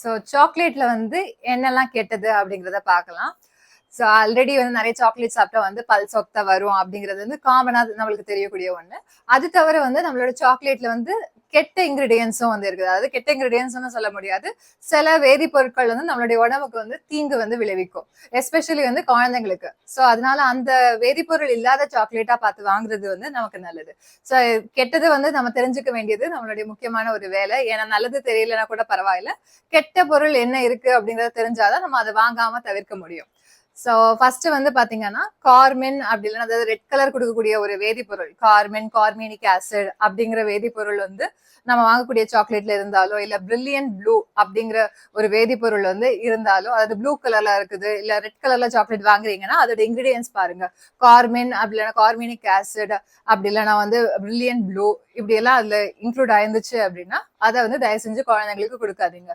So சாக்லேட்ல வந்து என்னெல்லாம் கெட்டது அப்படிங்கிறத பார்க்கலாம். ஸோ ஆல்ரெடி வந்து நிறைய சாக்லேட் சாப்பிட்டா வந்து பல் சொத்த வரும் அப்படிங்கிறது வந்து காமனா நம்மளுக்கு தெரியக்கூடிய ஒண்ணு. அது தவிர வந்து நம்மளோட சாக்லேட்ல வந்து கெட்ட இன்கிரீடியன்ஸும் வந்து இருக்குது. அதாவது கெட்ட இன்கிரீடியன்ஸ்னு சொல்ல முடியாது. சில வேதிப்பொருட்கள் வந்து நம்மளுடைய உடம்புக்கு வந்து தீங்கு வந்து விளைவிக்கும். எஸ்பெஷலி வந்து குழந்தைங்களுக்கு. ஸோ அதனால அந்த வேதிப்பொருள் இல்லாத சாக்லேட்டா பார்த்து வாங்குறது வந்து நமக்கு நல்லது. ஸோ கெட்டது வந்து நம்ம தெரிஞ்சுக்க வேண்டியது நம்மளுடைய முக்கியமான ஒரு வேலை. ஏன்னா நல்லது தெரியலனா கூட பரவாயில்ல. கெட்ட பொருள் என்ன இருக்கு அப்படிங்கறத தெரிஞ்சாதான் நம்ம அதை வாங்காம தவிர்க்க முடியும். சோ ஃபர்ஸ்ட் வந்து பாத்தீங்கன்னா கார்மின் அப்படி இல்லைன்னா அதாவது ரெட் கலர் கொடுக்கக்கூடிய ஒரு வேதிப்பொருள் கார்மின் கார்மினிக் ஆசிட் அப்படிங்கிற வேதிப்பொருள் வந்து நம்ம வாங்கக்கூடிய சாக்லேட்ல இருந்தாலோ இல்ல பிரில்லியன்ட் ப்ளூ அப்படிங்கிற ஒரு வேதிப்பொருள் வந்து இருந்தாலோ அதாவது ப்ளூ கலர்ல இருக்குது இல்ல ரெட் கலர்ல சாக்லேட் வாங்குறீங்கன்னா அதோட இன்கிரீடியன்ஸ் பாருங்க. கார்மின் அப்படி இல்லைன்னா கார்மினிக் ஆசிட் அப்படி இல்லைன்னா வந்து பிரில்லியன்ட் ப்ளூ இப்படி எல்லாம் அதுல இன்க்ளூட் ஆயிருந்துச்சு அப்படின்னா அதை வந்து தயவு செஞ்சு குழந்தைங்களுக்கு கொடுக்காதீங்க.